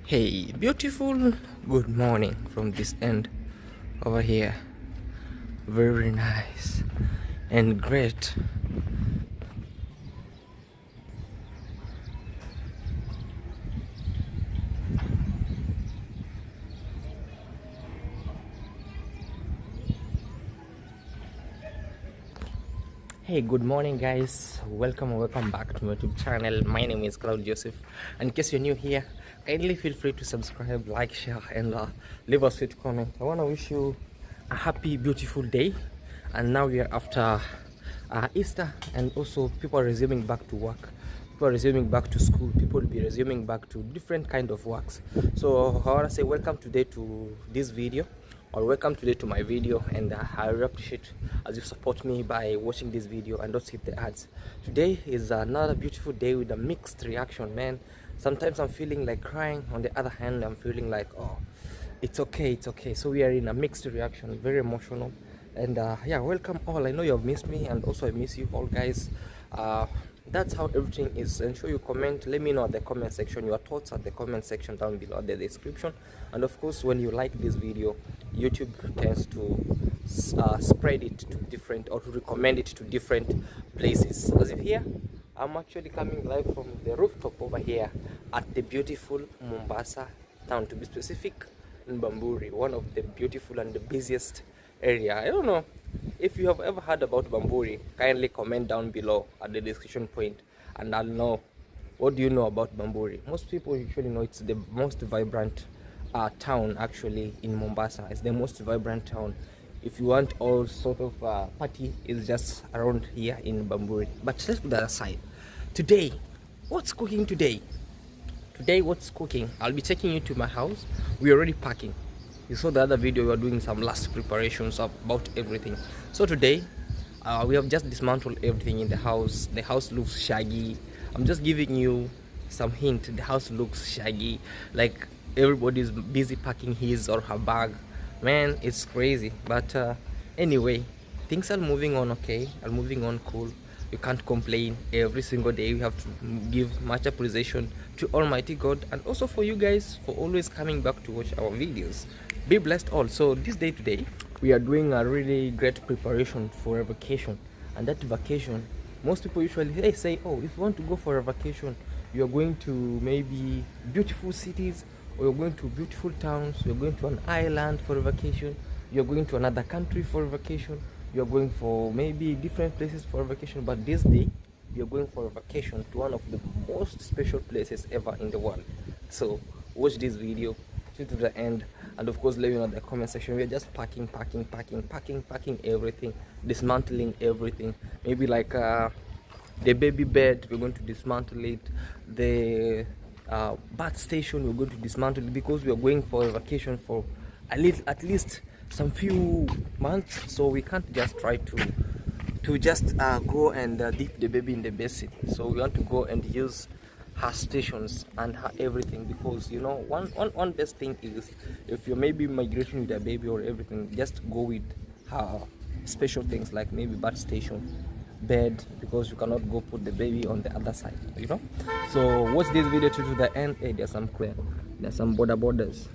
Hey, beautiful good morning from this end over here. Very nice and great. Hey, good morning guys. Welcome back to my YouTube channel. My name is Claude Joseph, and in case you're new here, kindly feel free to subscribe, like, share, and leave a sweet comment. I want to wish you a happy beautiful day. And now we are after Easter, and also people are resuming back to work, people are resuming back to school, people will be resuming back to different kind of works. So I want to say welcome today to this video, or welcome today to my video, and I really appreciate as you support me by watching this video and don't skip the ads. Today is another beautiful day with a mixed reaction, man. Sometimes I'm feeling like crying, on the other hand I'm feeling like, oh, it's okay. So we are in a mixed reaction, very emotional. And yeah, welcome all. I know you have missed me, and also I miss you all, guys. That's how everything is. Ensure you comment, let me know at the comment section your thoughts at the comment section down below at the description. And of course, when you like this video, YouTube tends to spread it to different, or to recommend it to different places. As if here I'm actually coming live from the rooftop over here at the beautiful Mombasa town, to be specific, in Bamburi, one of the beautiful and the busiest area. I don't know if you have ever heard about Bamburi. Kindly comment down below at the description point, and I'll know what do you know about Bamburi. Most people usually know it's the most vibrant town actually in Mombasa. It's the most vibrant town. If you want all sort of party, is just around here in Bamburi. But let's put that aside. Today, what's cooking today? What's cooking? I'll be taking you to my house. We're already packing. You saw the other video, we were doing some last preparations about everything. So today we have just dismantled everything in the house. The house looks shaggy. I'm just giving you some hint. The house looks shaggy, like everybody's busy packing his or her bag. Man, it's crazy. But anyway, things are moving on okay, are moving on cool. You can't complain. Every single day we have to give much appreciation to Almighty God, and also for you guys for always coming back to watch our videos. Be blessed all. So this day today we are doing a really great preparation for a vacation. And that vacation, most people usually say, oh, if you want to go for a vacation, you're going to maybe beautiful cities, or you're going to beautiful towns, you're going to an island for a vacation, you're going to another country for a vacation, you're going for maybe different places for a vacation. But this day you're going for a vacation to one of the most special places ever in the world. So watch this video to the end, and of course let me know in the comment section. We're just packing everything, dismantling everything. Maybe like the baby bed, we're going to dismantle it. The bath station, we're going to dismantle it, because we are going for a vacation for at least some few months. So we can't just try to just go and dip the baby in the basin. So we want to go and use her stations and her everything, because you know one best thing is, if you're maybe migration with a baby or everything, just go with her special things, like maybe bath station, bed, because you cannot go put the baby on the other side, you know. So watch this video to the end. Hey, there's some borders.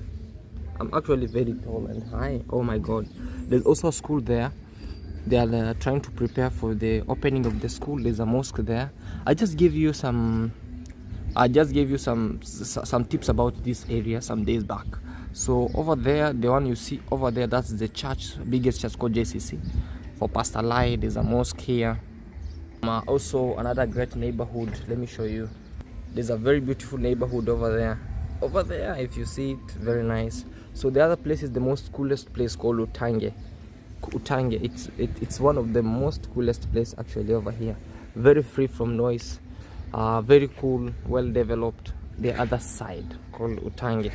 I'm actually very tall and high. Oh my god. There's also a school there. They are trying to prepare for the opening of the school. There's a mosque there. I just gave you some tips about this area some days back. So over there, the one you see over there, that's the church, biggest church called JCC for Pastor Lai. There's a mosque here. Also another great neighborhood. Let me show you. There's a very beautiful neighborhood over there, if you see it, very nice. So the other place is the most coolest place, called Utange. It's one of the most coolest place actually over here. Very free from noise, very cool, well developed. The other side called Utange.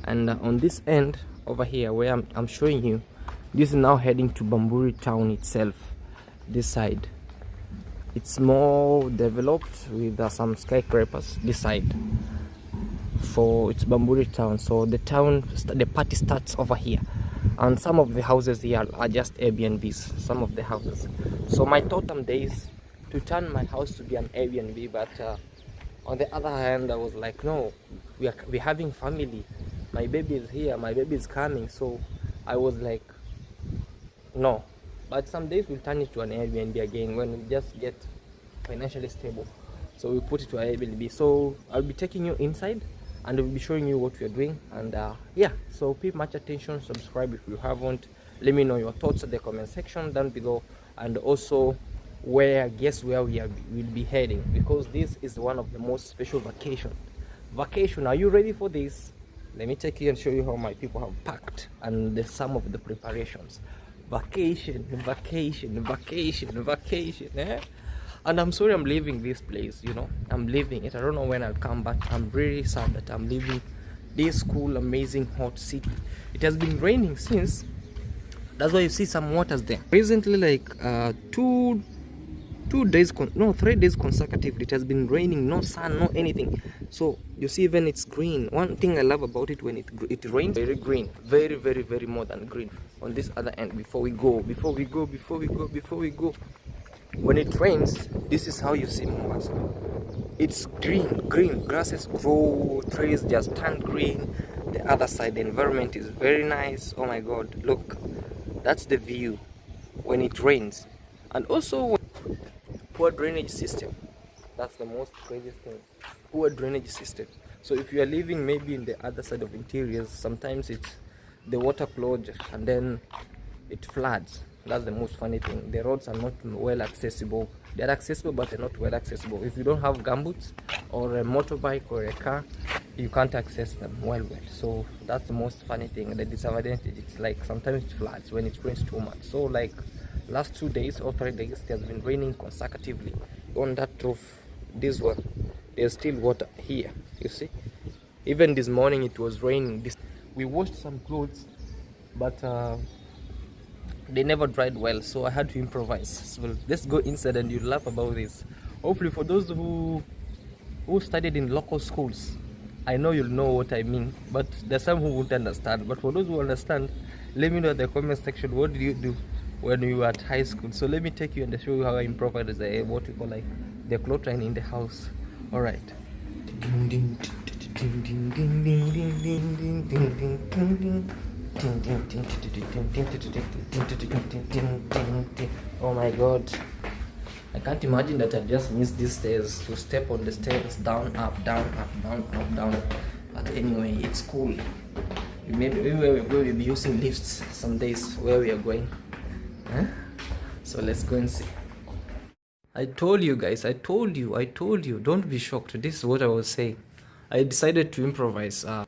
And on this end over here where I'm showing you, this is now heading to Bamburi town itself. This side, it's more developed with some skyscrapers. This side, for it's Bamburi town. So the party starts over here, and some of the houses here are just Airbnbs, some of the houses. So my totem day is to turn my house to be an Airbnb, but On the other hand, I was like, no, we're having family. My baby is here. My baby is coming. So I was like, no. But some days we'll turn it to an Airbnb again when we just get financially stable. So we put it to Airbnb. So I'll be taking you inside and we'll be showing you what we're doing. And yeah, so pay much attention. Subscribe if you haven't. Let me know your thoughts in the comment section down below. And also guess where we'll be heading, because this is one of the most special vacation. Are you ready for this? Let me take you and show you how my people have packed and some of the preparations. Vacation, eh? And I'm sorry I'm leaving this place, you know. I'm leaving it. I don't know when I'll come back. I'm really sad that I'm leaving this cool, amazing, hot city. It has been raining since. That's why you see some waters there. Recently, like 3 days consecutively, it has been raining, no sun, no anything. So you see, even it's green. One thing I love about it, when it rains, very green, very, very, very more than green. On this other end, before we go, when it rains, this is how you see Mombasa. It's green, grasses grow, trees just turn green. The other side, the environment is very nice. Oh my god, look, that's the view when it rains. And also poor drainage system. That's the most craziest thing. Poor drainage system. So if you are living maybe in the other side of interiors, sometimes it's the water clogs and then it floods. That's the most funny thing. The roads are not well accessible. They are accessible, but they're not well accessible. If you don't have gumboots or a motorbike or a car, you can't access them well. So that's the most funny thing. The disadvantage, it's like sometimes it floods when it rains too much. So like last 2 days or 3 days, it has been raining consecutively. On that roof, this one, there's still water here, you see. Even this morning it was raining. We washed some clothes, but they never dried well, so I had to improvise. So let's go inside and you'll laugh about this. Hopefully for those who studied in local schools, I know you'll know what I mean, but there's some who won't understand. But for those who understand, let me know in the comment section, what did you do when you were at high school? So let me take you and show you how I improvise what we call like the cloth line in the house. All right. Oh my god, I can't imagine that I just missed these stairs, to step on the stairs, down, up, down, up, down, up, down. But anyway, it's cool. Maybe we'll be using lifts some days where we are going, huh? So let's go and see. I told you guys, I told you, don't be shocked. This is what I was saying. I decided to improvise a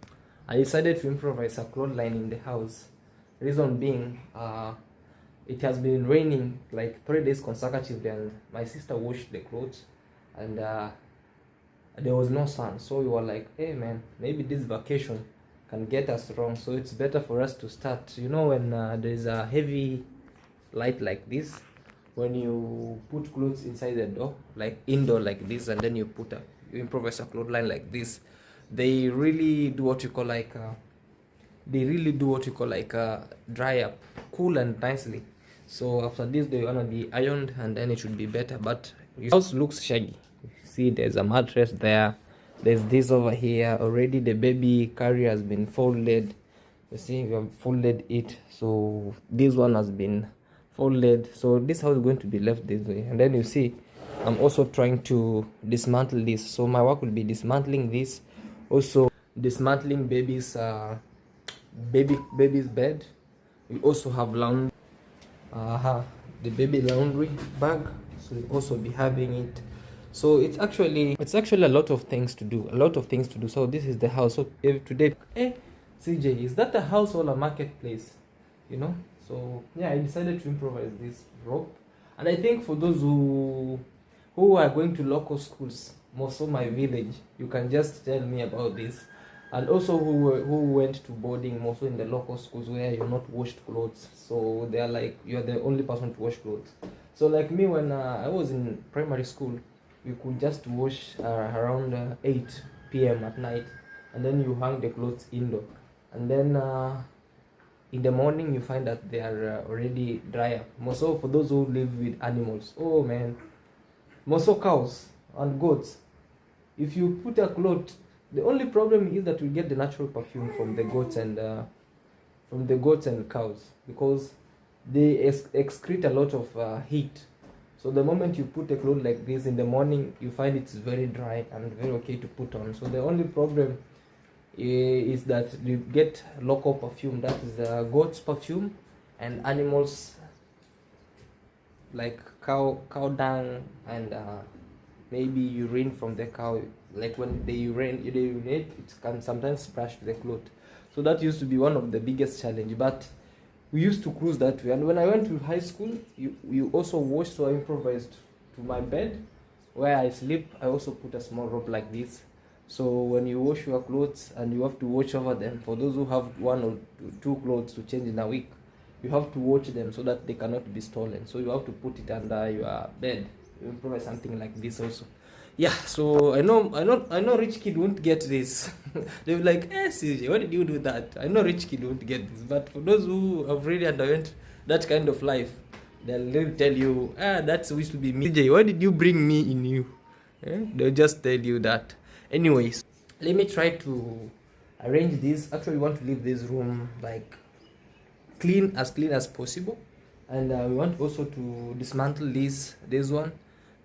clothesline in the house. Reason being, it has been raining like 3 days consecutively, and my sister washed the clothes, and there was no sun. So we were like, hey man, maybe this vacation can get us wrong. So it's better for us to start. You know, when there's a heavy light like this, when you put clothes inside the door, like indoor like this, and then you improvise a clothesline like this, they really do what you call like dry up, cool and nicely. So after this, they wanna be ironed and then it should be better. But your house looks shaggy. See, there's a mattress there, there's this over here. Already the baby carrier has been folded. You see, we have folded it, so this one has been folded. So this house is going to be left this way. And then you see, I'm also trying to dismantle this. So my work will be dismantling this, also dismantling baby's bed. We also have laundry, the baby laundry bag, so we'll also be having it. So it's actually a lot of things to do, So this is the house. So today, CJ, is that a house or a marketplace, you know? So yeah, I decided to improvise this rope. And I think for those who are going to local schools, most of my village, you can just tell me about this. And also who went to boarding, also in the local schools where you're not washed clothes. So they're like, you're the only person to wash clothes. So like me, when I was in primary school, you could just wash around 8 p.m. at night, and then you hang the clothes indoor. And then in the morning, you find that they are already dry up. Also for those who live with animals, oh man, also cows and goats, If you put a cloth, the only problem is that you get the natural perfume from the goats and cows, because they excrete a lot of heat. So the moment you put a cloth like this in the morning, you find it's very dry and very okay to put on. So the only problem is that you get local perfume, that is goat's perfume and animals like cow dung and maybe urine from the cow. Like when they urinate, it can sometimes splash to the cloth. So that used to be one of the biggest challenge, but we used to cruise that way. And when I went to high school, you also wash, so I improvised to my bed where I sleep. I also put a small rope like this, so when you wash your clothes and you have to watch over them, for those who have 1 or 2 clothes to change in a week, you have to watch them so that they cannot be stolen. So you have to put it under your bed. You improvise something like this also. Yeah, so I know rich kid won't get this. They'll be like, CJ, why did you do that? I know rich kid won't get this, but for those who have really underwent that kind of life, they'll tell you, that's supposed to be me. CJ, why did you bring me in you? They'll just tell you that. Anyways, let me try to arrange this. Actually, we want to leave this room like clean as possible, and we want also to dismantle this one,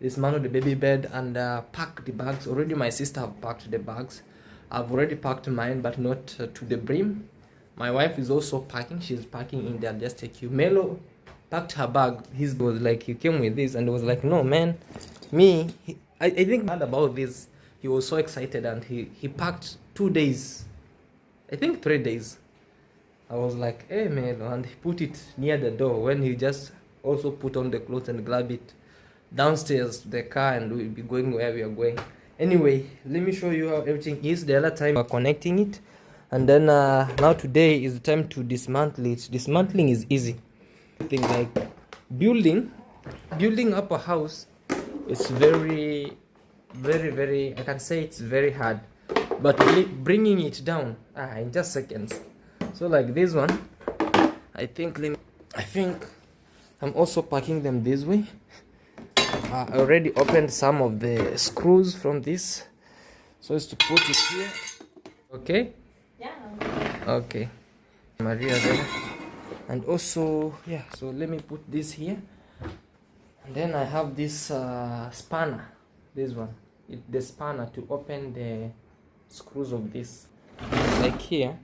dismantle the baby bed, and pack the bags. Already my sister have packed the bags. I've already packed mine, but not to the brim. My wife is also packing. She's packing in there. Just take you. Melo packed her bag. His was like, he came with this and was like, no man, I think heard about this. He was so excited and he packed 2 days, I think 3 days. I was like, hey man, and he put it near the door when he just also put on the clothes and grab it downstairs to the car, and we'll be going where we are going. Anyway, let me show you how everything is. The other time we are connecting it, and then now today is the time to dismantle it. Dismantling is easy. Thing like building up a house, it's very, I can say it's very hard, but bringing it down in just seconds. So like this one, I think I'm also packing them this way. I already opened some of the screws from this, so as to put it here. Okay? Yeah. Okay. Maria there. And also, yeah, so let me put this here. And then I have this spanner, this one. The spanner to open the screws of this. Like here,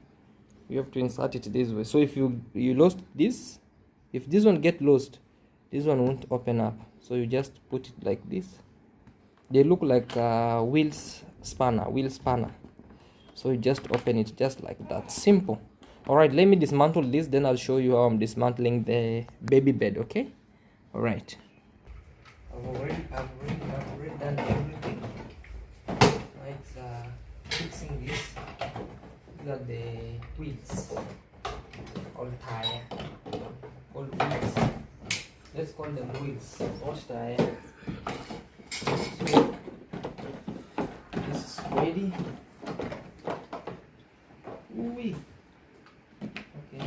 you have to insert it this way. So if you lost this, if this one get lost, this one won't open up. So you just put it like this. They look like wheel spanner. So you just open it just like that. Simple. Alright, let me dismantle this, then I'll show you how I'm dismantling the baby bed, okay? Alright. I've already done everything. Right, fixing this. These are the wheels. All tire. All wheels. Let's call them wheels. All tire. So, this is ready. Ooh. Okay.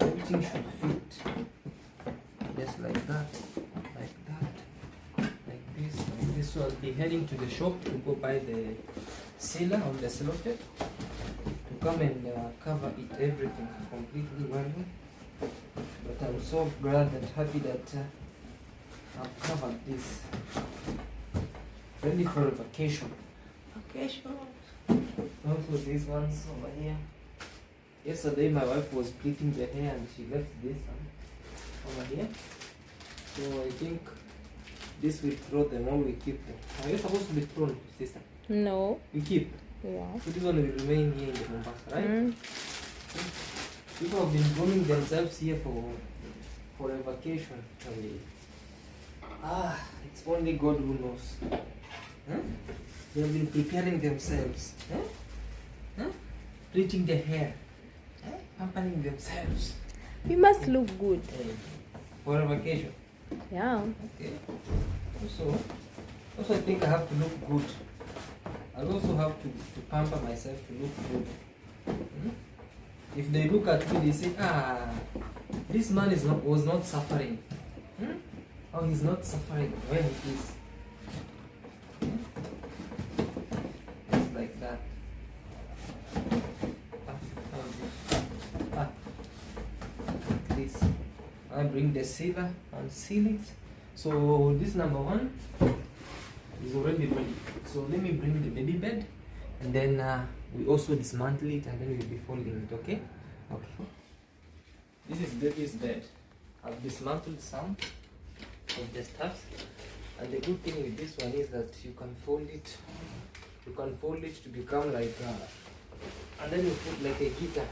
Everything should fit. Just like that. Like this. So I'll be heading to the shop to go buy the sealer on the cellotape to come and cover it everything completely well. But I'm so glad and happy that I've covered this. Ready for a vacation. Also these ones over here. Yesterday my wife was pleating the hair and she left this one over here. So I think this will throw them or we keep them. Are you supposed to be thrown, sister? No. You keep? Yeah. So this one will remain here in the Mombasa, right? People have been grooming themselves here for a vacation. It's only God who knows. Huh? They have been preparing themselves. Huh? Pleating the hair. Pampering themselves. We must look good. For a vacation. Yeah. Okay. Also I think I have to look good. I also have to pamper myself to look good. If they look at me, they say, this man was not suffering. Oh, he's not suffering. Where he is. bring the sealer and seal it. So this number 1 is already ready. So let me bring the baby bed, and then we also dismantle it, and then we'll be folding it. Okay. This is baby's bed. I've dismantled some of the stuff, and the good thing with this one is that you can fold it. You can fold it to become like and then you put like a heater.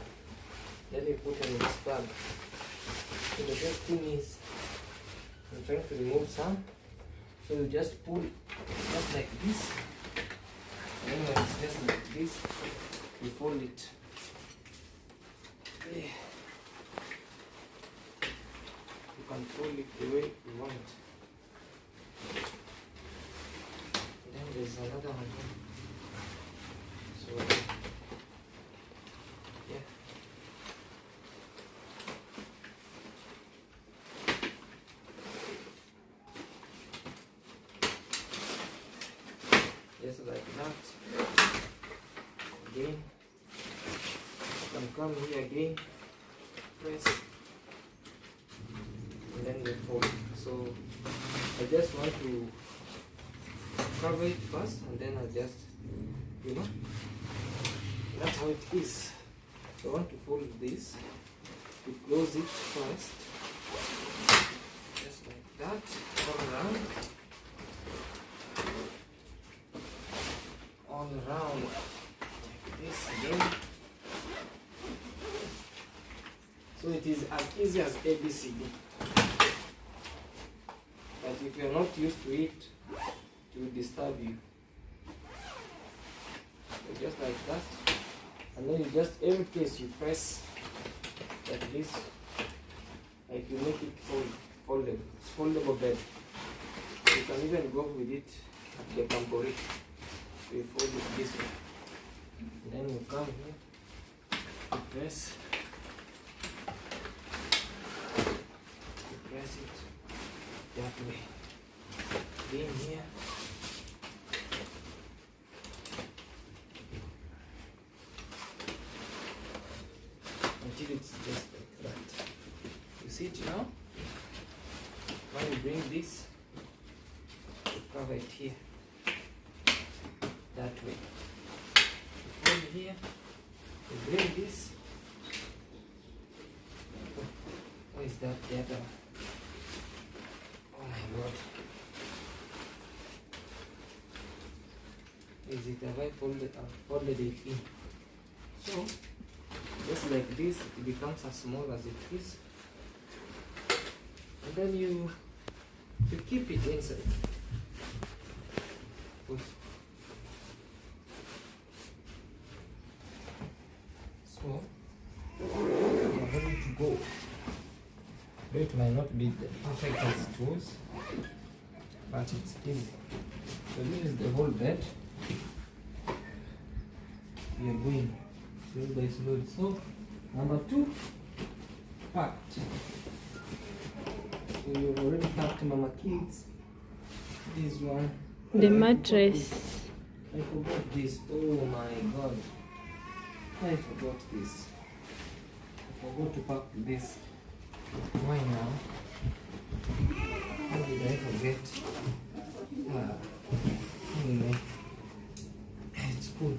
Then you put in this bag. So the best thing is, I'm trying to remove some. So you just pull just like this. And then when it's just like this, you fold it. You can fold it the way you want. And then there's another one. So yeah. Just like that. Again. You can come here again. Press. And then you fold. So I just want to cover it first, and then I just, that's how it is. So I want to fold this. You close it first. Just like that. All around. All around. Like this again. So it is as easy as ABCD. But if you're not used to it, it will disturb you. So just like that. And then you just, every case you press like this, like you make it foldable. It's foldable bed. You can even go with it at the camporee. So you fold it this way. And then you come here, you press. You press it that way. In here. Until it's just like that. You see it now? When you bring this, you cover it here. That way. You fold here, you bring this. Where is that? The other one. Oh my God. Is it? Have I folded it in? So, just like this, it becomes as small as it is. And then you keep it inside. So, we are ready to go. It might not be the perfect as it was, but it's easy. So this is the whole bed. We are going slowly by slowly. So number 2, packed. So you've already packed Mama Kids. This one. The mattress. I forgot this. Oh my God. I forgot this. I forgot to pack this. Why now? How did I forget? Anyway, it's cool.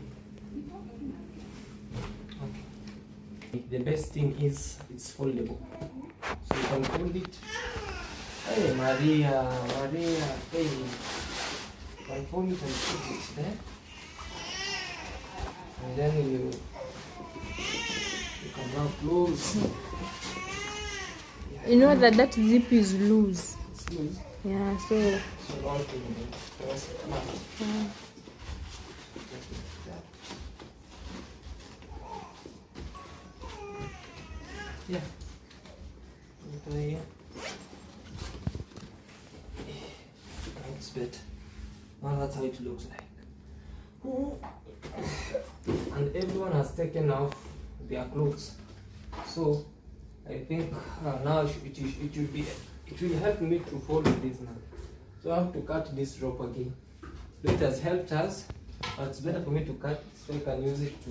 Okay. The best thing is it's foldable. So you can fold it. Hey Maria, hey. You can fold it and put it there. And then you can now close. You know that zip is loose. It's loose. Yeah, so. So long to press it up. Yeah. Just like that. Yeah. Over here. That's better. Now that's how it looks like. And everyone has taken off their clothes. So I think now it will help me to fold this now. So I have to cut this rope again. So it has helped us, but it's better for me to cut it so I can use it to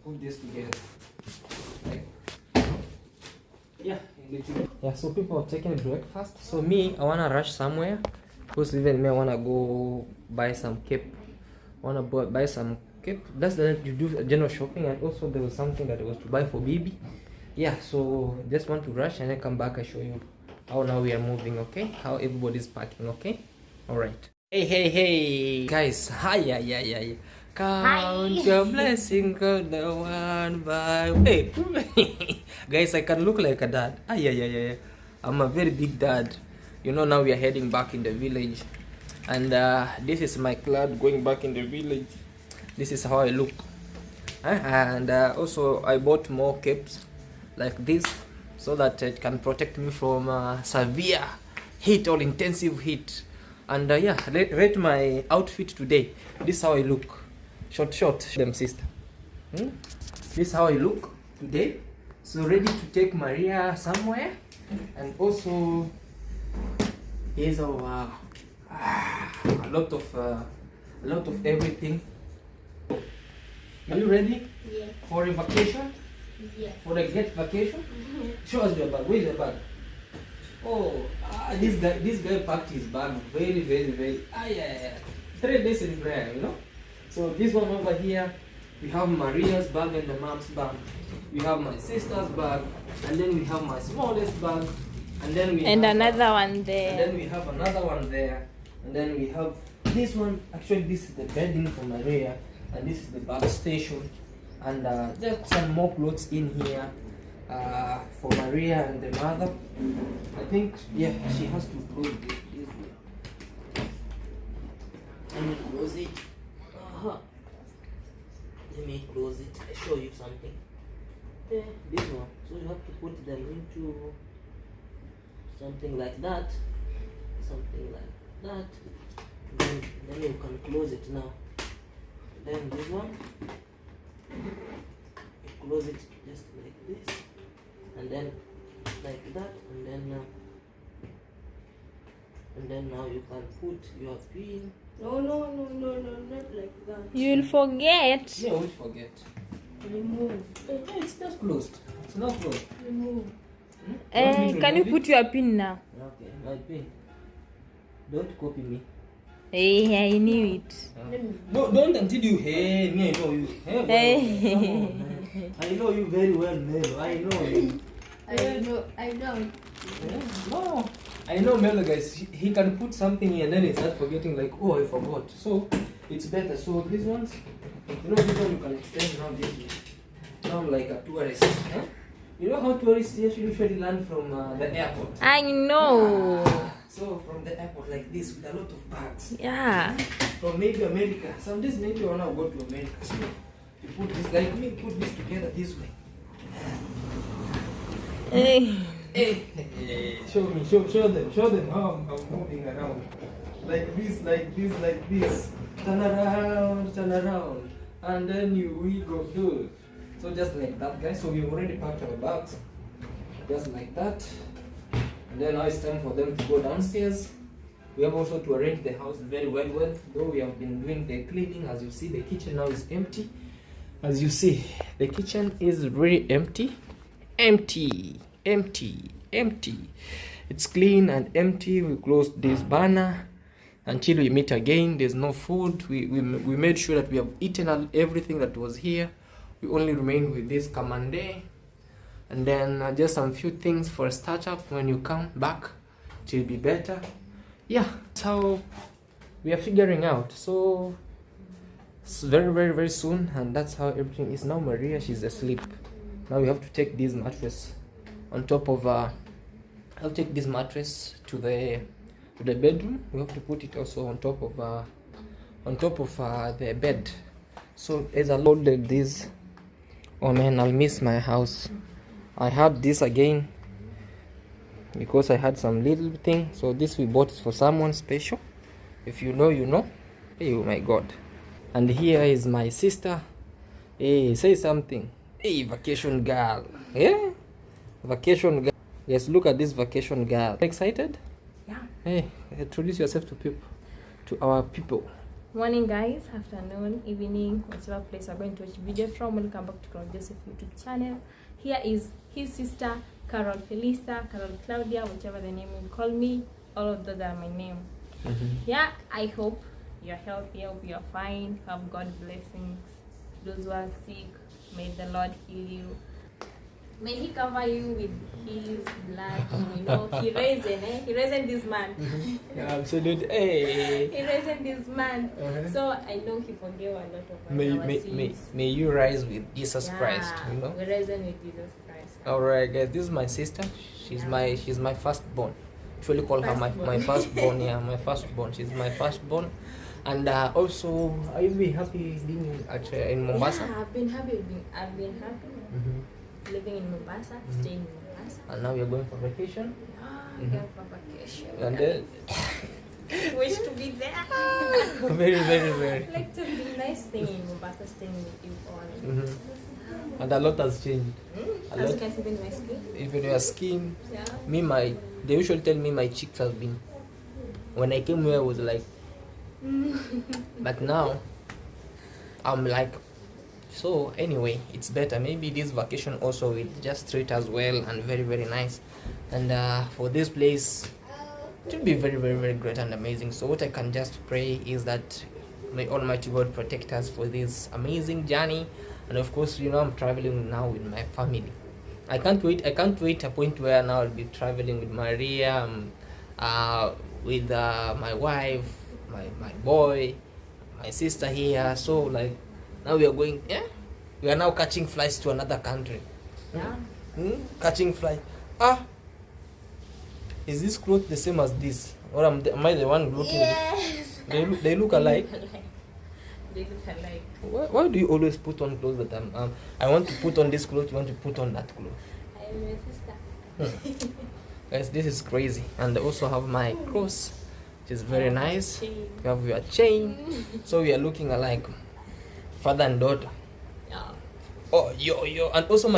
put this together. Like, Yeah, yeah. So people are taking breakfast. So me, I wanna rush somewhere. Because even me, I wanna go buy some cape. Buy some cape. That's the you do general shopping, and also there was something that I was to buy for baby. Yeah. So just want to rush and then come back. I show you how now we are moving. Okay. How everybody's packing. Okay. All right. Hey, guys. Hi, yeah. Count your blessing, count the one by. Hey, guys, I can look like a dad. Yeah. I'm a very big dad. You know, now we are heading back in the village, and this is my Claude going back in the village. This is how I look. And also, I bought more capes like this so that it can protect me from severe heat or intensive heat. And yeah, rate my outfit today. This is how I look. Short, them sister. This is how I look today. So ready to take Maria somewhere. And also, here's our a lot of everything. Are you ready? Yeah. For a vacation? Yeah. For a great vacation? Show us your bag. Where's your bag? Oh, this guy packed his bag very. Yeah. 3 days in prayer, you know. So this one over here, we have Maria's bag and the mom's bag. We have my sister's bag, and then we have my smallest bag, and then we have another one there. And then we have another one there, and then we have this one. Actually, this is the bedding for Maria, and this is the bag station, and there's some more clothes in here for Maria and the mother. I think she has to close this way. Let me close it. Let me close it. I show you something. This one. So you have to put them into something like that. Then you can close it now. Then this one, you close it just like this, and then like that, and then now you can put your pin. No, not like that. You'll forget. Yeah, we'll forget. Remove. It's just closed. It's not closed. Remove. Can you put your pin now? Okay, my pin. Don't copy me. Hey, I knew it. No, don't until you hey me. I know you. Hey, come on, I know you very well, Melo. I know you. I know. No, I know Melo, guys. He can put something here and then he starts forgetting, like, oh, I forgot. So it's better. So these ones, you know, this one you can extend now this way. Now I'm like a tourist. Huh? You know how tourists usually land from the airport? I know. So from the airport like this with a lot of bags. Yeah. From maybe America. Some days maybe I wanna go to America. So you put this like me, put this together this way. Hey. Show them how I'm moving around. Like this. Turn around. And then we go do. So just like that, guys. So we've already packed our bags. Just like that. And then now it's time for them to go downstairs. We have also to arrange the house very well. Though we have been doing the cleaning. As you see, the kitchen now is empty. As you see, the kitchen is really empty. Empty. It's clean and empty. We closed this burner until we meet again. There's no food. We made sure that we have eaten everything that was here. We only remain with this camande, and then just some few things for a startup. When you come back, it will be better. Yeah, that's how we are figuring out. So it's very soon, and that's how everything is now. Maria, she's asleep. Now we have to take this mattress on top of I'll take this mattress to the bedroom. We have to put it also on top of the bed. So as I loaded this, oh man, I'll miss my house. I had this again because I had some little thing. So this we bought for someone special. If you know, you know. Hey, oh my God. And here is my sister. Hey, say something. Hey, vacation girl. Yeah, vacation girl. Yes, look at this vacation girl. Excited? Yeah. Hey, introduce yourself to people, to our people. Morning guys, afternoon, evening, whatever place you're going to watch video from. Welcome back to Claude Joseph YouTube channel. Here is his sister Carol Felisa, Carol Claudia, whichever the name you call me. All of those are my name. Yeah, I hope you're healthy, I hope you're fine. Have God blessings. Those who are sick, may the Lord heal you. May he cover you with his blood. You know, he raised this man. Yeah, absolutely. Hey. He raised this man. So I know he forgave a lot of our sins. May you rise with Jesus Christ. You know. We're rising with Jesus Christ. Alright, guys. This is my sister. She's my firstborn. Actually, call her my firstborn. Yeah, my firstborn. She's my firstborn. And also, are you be happy being in Mombasa? Yeah, I've been happy. Living in Mombasa, staying in Mombasa. And now you're going for vacation? Going for vacation. And then wish to be there. very, very, very. Like to be nice thing in Mombasa, staying with you all. And a lot has changed. As you can see, even my skin. Even your skin. Yeah. They usually tell me my cheeks have been. When I came here, I was like, but now I'm like. So anyway, it's better. Maybe this vacation also will just treat us well and very, very nice. And for this place, it will be very, very, very great and amazing. So what I can just pray is that may Almighty God protect us for this amazing journey. And of course, you know, I'm traveling now with my family. I can't wait a point where now I'll be traveling with Maria, with my wife, my boy, my sister here. So like, now we are going, we are now catching flights to another country. Yeah. Catching flight. Is this cloth the same as this? Or am I the one looking? Yes. They look alike. They look alike. Why do you always put on clothes that I want to put on this cloth, you want to put on that cloth? I am your sister. Guys, this is crazy. And I also have my cross, which is very nice. Chain. You have your chain. So we are looking alike. Father and daughter. Yeah. Oh, yo, and also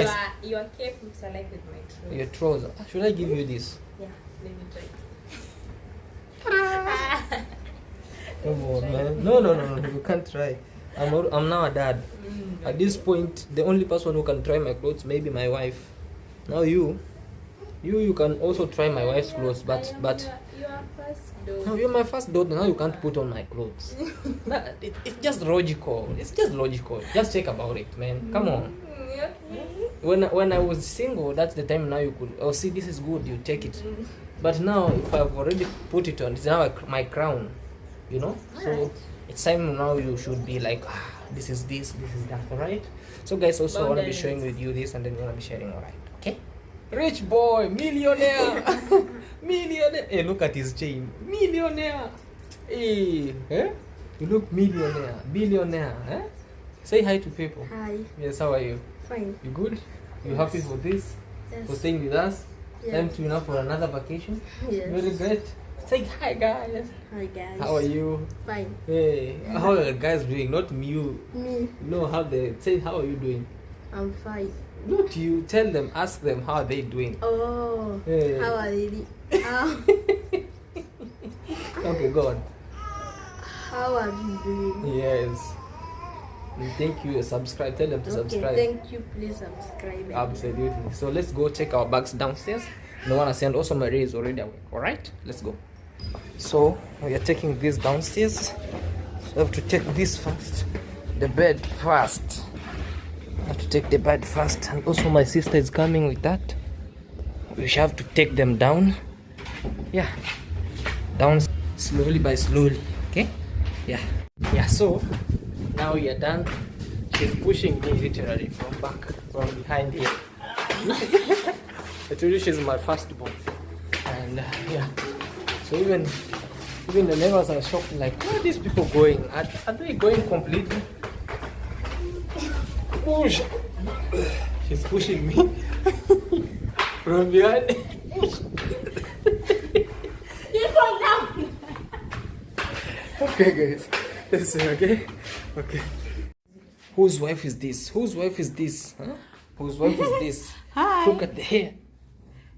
your cape looks alike with my trousers. your trouser. Should I give you this? Yeah, let me try. Come on, man. No, you can't try. I'm now a dad. At this point, the only person who can try my clothes may be my wife. Now you can also try my wife's clothes, but you are first daughter. no, you're my first daughter. Now you can't put on my clothes. It's just logical. It's just logical. Just check about it, man. Come on. Okay. When I was single, that's the time now you could. Oh, see, this is good. You take it. But now, if I've already put it on, it's now my crown. You know. So it's time now. You should be like, this is that. All right. So guys, also I want to be showing with you this, and then you want to be sharing. All right. Okay. Rich boy, millionaire, millionaire. Hey, look at his chain, millionaire. Hey, you look millionaire, billionaire. Say hi to people. Hi. Yes, how are you? Fine. You good? You happy for this? Yes. For staying with us? Yes. Time to now for another vacation? Yes. Very great. Say hi, guys. Hi guys. How are you? Fine. Hey, how are the guys doing? Not you. Me. No, say how are you doing? I'm fine. Not you. Tell them. Ask them how are they doing. Oh. Hey. How are you? Okay, go on. How are you doing? Yes. And thank you. Subscribe. Tell them to subscribe. Thank you. Please subscribe. Absolutely. So let's go check our bags downstairs. No one has sent. Also, Maria is already awake. All right. Let's go. So we are taking this downstairs. So we have to take this first. The bed first. I have to take the bed first. And also my sister is coming with that. We shall have to take them down. Yeah. Down slowly by slowly. Okay? Yeah. So now we are done. She's pushing me literally from behind here. I told you she's my firstborn. And yeah. So even the neighbors are shocked, like, where are these people going? Are they going completely? Push! She's pushing me from behind. You fall down. Okay, guys. Listen, okay? Okay. Whose wife is this? Whose wife is this? Huh? Whose wife is this? Hi. Look at the hair.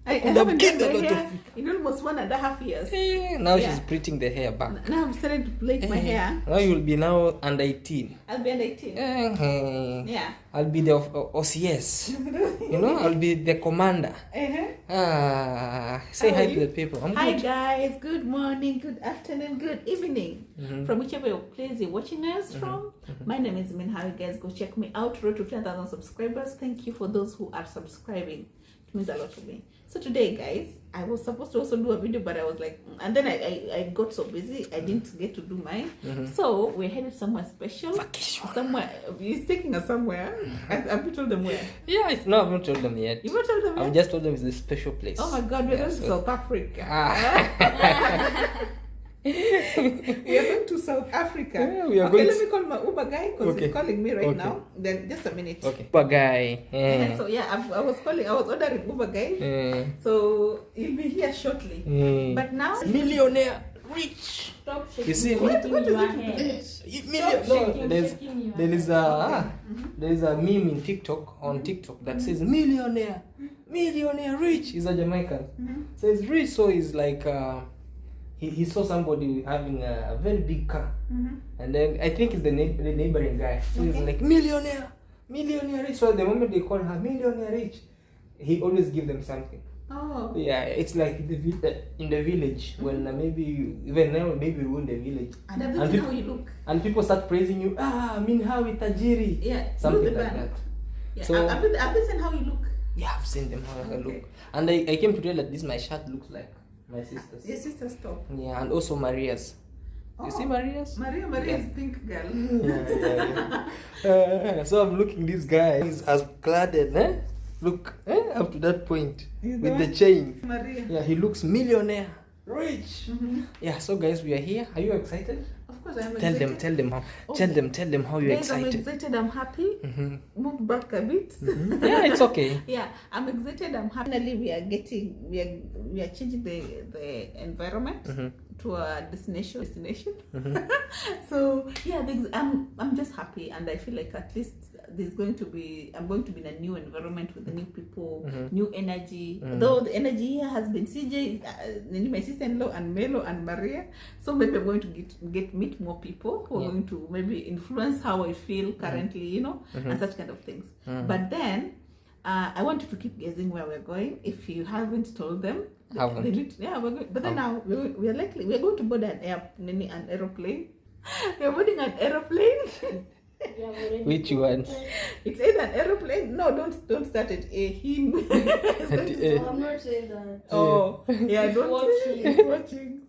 I could have haven't gained done a my lot of hair in almost 1.5 years. now Yeah. she's pretting the hair back. Now I'm starting to plait my hair. Now you'll be now under 18. I'll be under 18. Yeah. I'll be the OCS. You know, I'll be the commander. Say How hi are to you? the people. I'm Hi good. guys, good morning, good afternoon, good evening. From whichever place you're watching us from. My name is Min. How you guys go check me out. Road to 10,000 subscribers. Thank you for those who are subscribing. It means a lot to me. So today guys, I was supposed to also do a video, but I was like, and then I got so busy I didn't get to do mine. So we're headed somewhere special. Vacation. Somewhere. He's taking us somewhere. Have you told them where? Yeah, no, I haven't told them yet. You haven't told them yet? I've just told them it's a special place. Oh my god, we're going to South Africa. We are going to South Africa. Yeah, we are okay, going let me call my Uber guy because he's calling me right Okay. now. Then just a minute. Okay. Uber guy. So yeah, I was ordering Uber guy. So he'll be here shortly. But now Millionaire, rich. Stop shaking. You see, what is your it? head. No, Shaking there is a meme in TikTok that says millionaire rich. He's a Jamaican. Says rich, so he's like he saw somebody having a very big car, and then I think it's the neighboring guy. So he's like millionaire rich. So the moment they call her millionaire rich, he always give them something. Oh. Yeah, it's like in the village when maybe even now maybe we rule the village. And I've seen how you look. And people start praising you. Minhawi tajiri. Yeah. Something look like at that. Yeah. So I've seen how you look. yeah, I've seen them how I Okay. look, and I came to realize that this my shirt looks like my sister's. Your sister's top. Yeah, and also Maria's. You see Maria's? Maria is pink girl. So I'm looking this guy. He's as cladded, Look, up to that point He's with the the chain. Maria. Yeah, he looks millionaire, rich. Yeah, so guys, we are here. Are you excited? Of course I'm Tell excited. them how you're Guys, I'm excited. excited, I'm happy. Move back a bit. Yeah, it's okay. Yeah, I'm excited, I'm happy. Finally, we are changing the environment to a destination. So yeah, I'm just happy, and I feel like at least I'm going to be in a new environment with the new people, new energy. Though the energy here has been CJ, my sister-in-law, and Melo and Maria. So maybe I'm going to meet more people who are going to maybe influence how I feel currently, and such kind of things. But then I want you to keep guessing where we're going. If you haven't told them, we're going. But then now we're going to board an aeroplane. We're boarding an aeroplane. Which one? It's either an aeroplane. No, don't start it. Him. I'm not saying that. Oh, yeah, don't watching.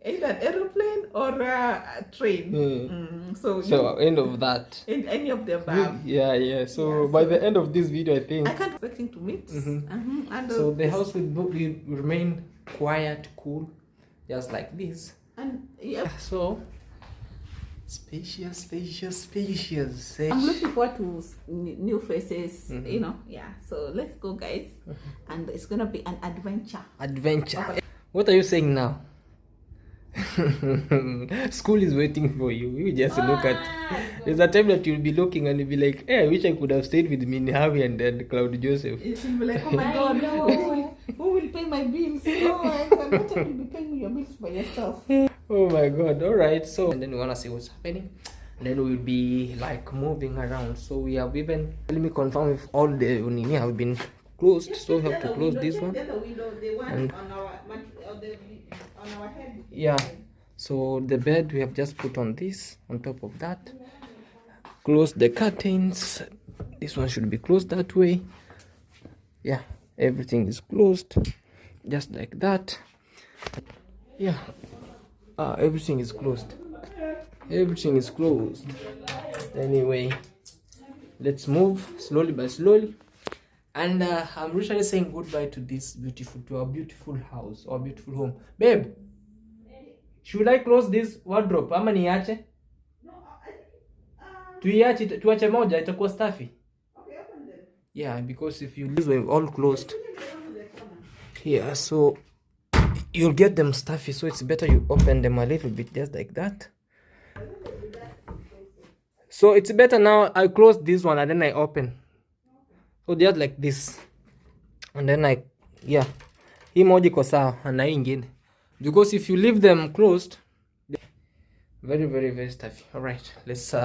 Either an aeroplane or a train. So end of that. in any of the above. Yeah. So by the end of this video, I think. I can't expecting to meet. And So the house will remain quiet, cool, just like this. And yeah, So spacious. I'm looking forward to new faces. Yeah. So let's go, guys, and it's gonna be an adventure. What are you saying now? School is waiting for you. You just look at. There's a time that you'll be looking and you'll be like, "Hey, I wish I could have stayed with Minhawi and then Claude Joseph." It will be like, oh my god, who will pay my bills? Oh, I cannot be paying your bills by yourself. Oh my god. All right. So and then we wanna see what's happening. And then we'll be like moving around. So we have even let me confirm if all the Unini have been closed. So we have to close this one. The window, the one And- on our head. Yeah. So the bed we have just put on this on top of that. Close the curtains. This one should be closed that way. Yeah, everything is closed just like that. Yeah. Everything is closed. Everything is closed. Anyway, let's move slowly by slowly. And I'm literally saying goodbye to our beautiful house, our beautiful home. Babe, should I close this wardrobe? Ama niache? Tuache moja, itakuwa stuffy. Yeah, because if you leave them all closed, yeah, so you'll get them stuffy. So it's better you open them a little bit, just like that. So it's better now I close this one and then I open. So just like this. And then hii moja iko sawa na hii ingine, because if you leave them closed, very stuffy. All right, let's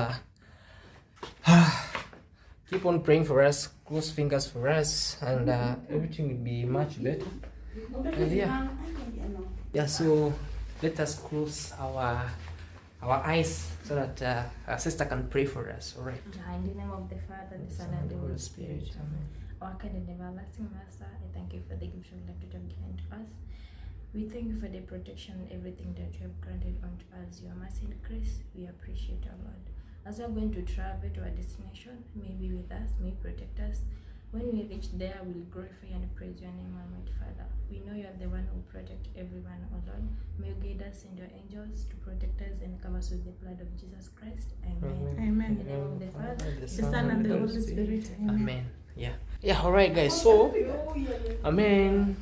keep on praying for us, cross fingers for us, and everything will be much better. And yeah, so let us close our eyes so that our sister can pray for us. All right. In the name of the Father, the Son, and the Holy Spirit. Amen. Our kind and everlasting Master, I thank you for the gift of life that you have given to us. We thank you for the protection and everything that you have granted unto us. Your mercy and grace, we appreciate our Lord. As we are going to travel to our destination, may be with us, may protect us. When we reach there, we'll glorify and praise your name, Almighty Father. We know you are the one who protect everyone, O Lord. May you guide us and your angels to protect us and cover us with the blood of Jesus Christ. Amen. Amen. In the name of the Father, The Son, and the Holy Spirit. Amen. Yeah, all right, guys. So, amen.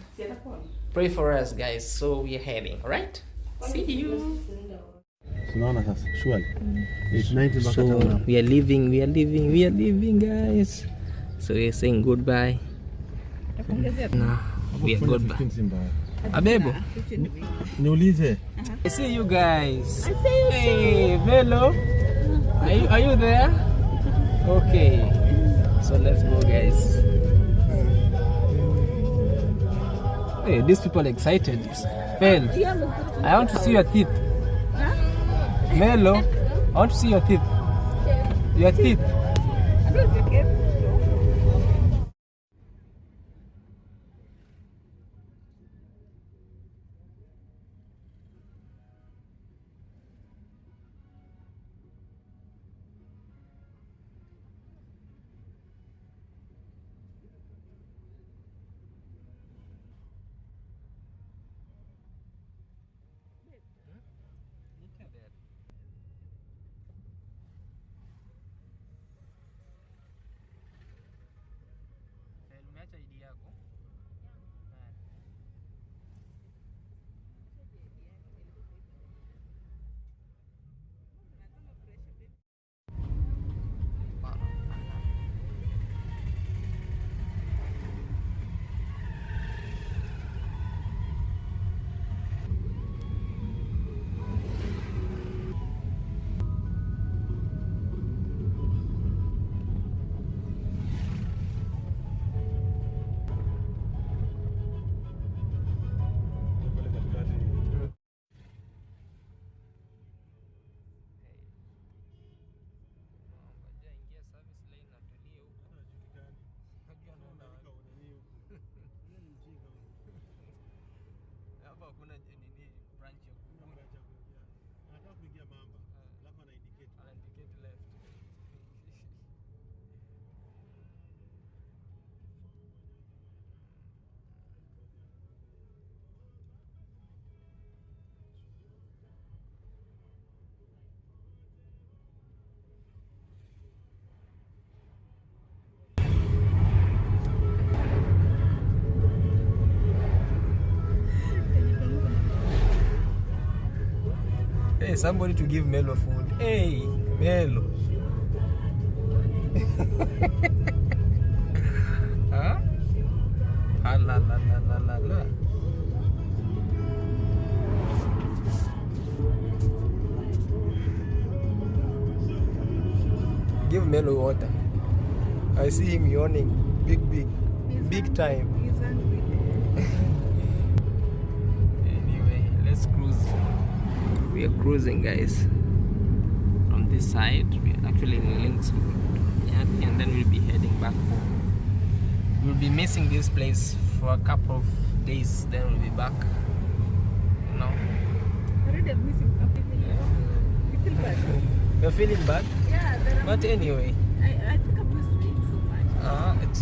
Pray for us, guys. So we're heading, all right? See you. Tunaona sasa surely 890 mpaka So town. we are leaving, guys. So we're saying goodbye. Nah, we are goodbye. Abebo, Niulize. I see you guys. Hey, Melo. Are you there? Okay. So let's go, guys. Hey, these people are excited. Pen, I want to see your teeth. Melo, I want to see your teeth. Your teeth. Hey, somebody to give Melo food. Hey, Melo. Huh? Ah, la la la la la la. Give Melo water. I see him yawning. Big time. Anyway, let's cruise. We are cruising, guys. From this side, we are actually in Links, and then we'll be heading back home. We'll be missing this place for a couple of days, then we'll be back. You know? Already I'm missing. You feel bad? You're feeling bad? Yeah, But anyway, I think I'm just doing so much. it's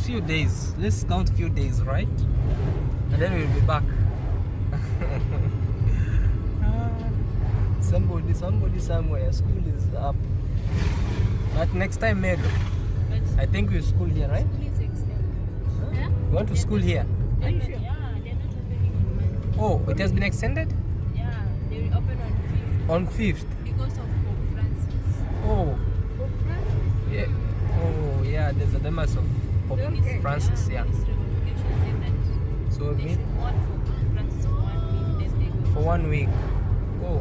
few days. Let's count few days, right? And then we'll be back. Somebody somewhere. School is up. But next time, maybe. I think we'll school here, right? Please extend. Huh? Yeah? You want to school here? Are you sure? Yeah, they're not opening on Monday. Oh, it has been extended? Yeah, they will open on 5th On 5th. because of Pope Francis. Oh, yeah. Oh, yeah, there's a demise of Pope Francis, yeah. Ministry of Education said that So They should want for Francis for 1 week, then they go. for 1 week. Oh,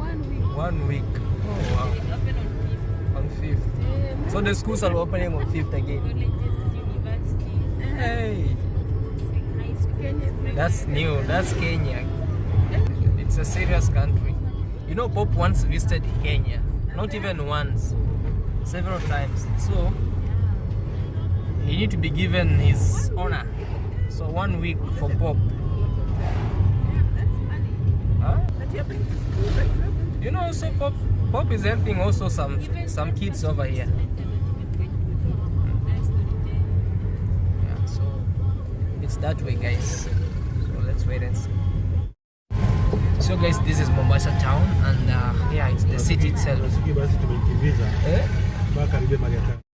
1 week. Oh wow. They open on 5th. On 5th. So the schools are opening on 5th again. Colleges, universities, Hey, high schools. that's new. That's Kenya. It's a serious country. You know, Pope once visited Kenya. Not even once, several times. So he need to be given his honor. So 1 week for Pope. Huh? You know, also Pope is helping also some kids over here. Yeah, so it's that way, guys. So let's wait and see. So guys, this is Mombasa town, and yeah, it's the city itself. Basi tumekimbiza Eh? mpaka karibia Mariakani.